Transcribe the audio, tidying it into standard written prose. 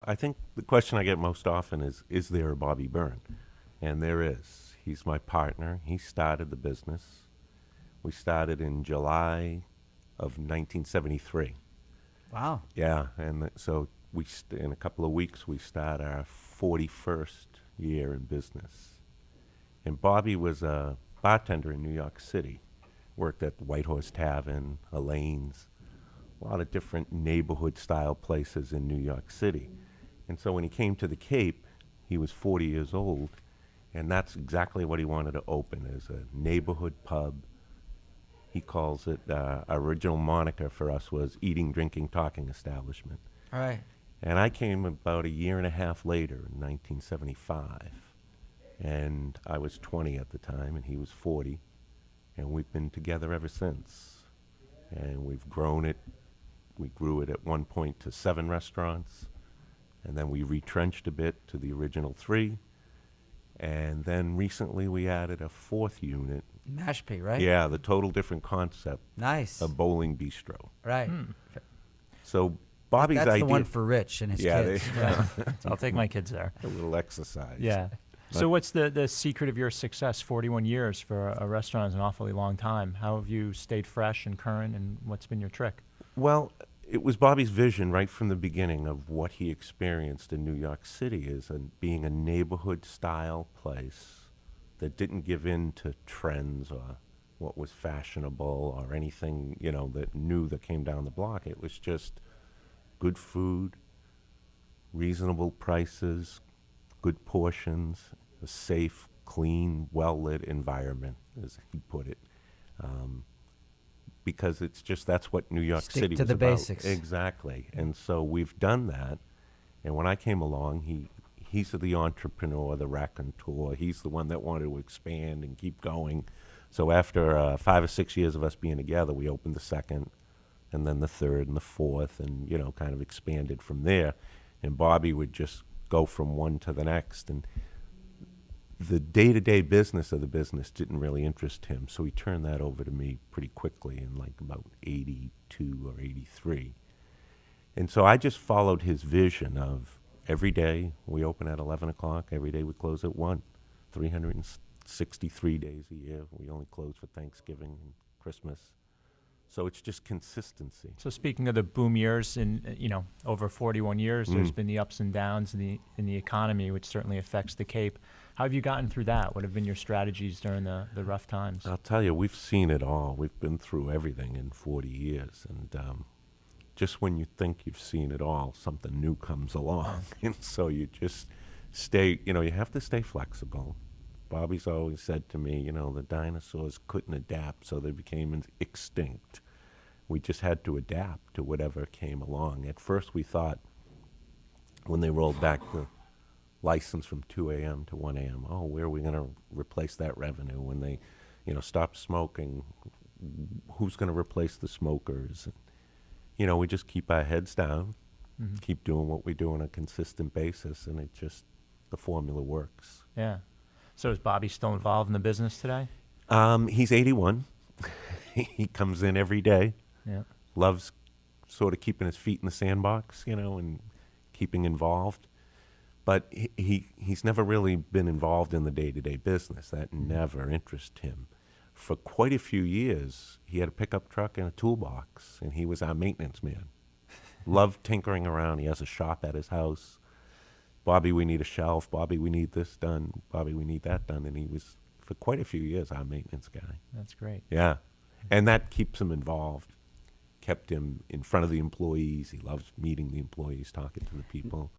I think the question I get most often is there a Bobby Byrne? And there is. He's my partner. He started the business. We started in July of 1973. Wow. Yeah, and so in a couple of weeks we start our 41st year in business. And Bobby was a bartender in New York City. Worked at the White Horse Tavern, Elaine's, a lot of different neighborhood style places in New York City. And so when he came to the Cape, he was 40 years old, and that's exactly what he wanted to open, as a neighborhood pub. He calls it, our original moniker for us was Eating, Drinking, Talking Establishment. All right. And I came about a year and a half later in 1975, and I was 20 at the time, and he was 40, and we've been together ever since. And we've grown it. We grew it at one point to 7 restaurants, and then we retrenched a bit to the original 3, and then recently we added a 4th unit. Mashpee, right? Yeah, the total different concept, Nice. a bowling bistro. Right. So Bobby's That's idea. the one for Rich and his Yeah, kids. Yeah. I'll take my kids there. A little exercise. Yeah. So what's the secret of your success? 41 years for a restaurant is an awfully long time. How have you stayed fresh and current, and what's been your trick? Well, it was Bobby's vision right from the beginning of what he experienced in New York City as being a neighborhood-style place that didn't give in to trends or what was fashionable or anything, that new that came down the block. It was just good food, reasonable prices, good portions, a safe, clean, well-lit environment, as he put it. Because that's what New York Stick City to was the about. basics. Exactly. And so we've done that. And when I came along, he's the entrepreneur, the raconteur. He's the one that wanted to expand and keep going. So after 5 or 6 years of us being together, we opened the 2nd, and then the 3rd and the 4th, and kind of expanded from there. And Bobby would just go from one to the next, and the day-to-day business of the business didn't really interest him, so he turned that over to me pretty quickly in like about 82 or 83. And so I just followed his vision of every day we open at 11 o'clock, every day we close at 1, 363 days a year. We only close for Thanksgiving and Christmas. So it's just consistency. So speaking of the boom years, over 41 years, there's been the ups and downs in the economy, which certainly affects the Cape. How have you gotten through that? What have been your strategies during the rough times? I'll tell you, we've seen it all. We've been through everything in 40 years. And just when you think you've seen it all, something new comes along. And so you just stay, you have to stay flexible. Bobby's always said to me, the dinosaurs couldn't adapt, so they became extinct. We just had to adapt to whatever came along. At first we thought, when they rolled back the license from 2 a.m. to 1 a.m., where are we going to replace that revenue? When they, stop smoking, who's going to replace the smokers? And, we just keep our heads down, keep doing what we do on a consistent basis, and the formula works. Yeah. So is Bobby still involved in the business today? He's 81. He comes in every day. Yeah. Loves sort of keeping his feet in the sandbox, and keeping involved. But he's never really been involved in the day-to-day business. That never interested him. For quite a few years, he had a pickup truck and a toolbox, and he was our maintenance man. Loved tinkering around. He has a shop at his house. Bobby, we need a shelf. Bobby, we need this done. Bobby, we need that done. And he was, for quite a few years, our maintenance guy. That's great. Yeah. And that keeps him involved, kept him in front of the employees. He loves meeting the employees, talking to the people.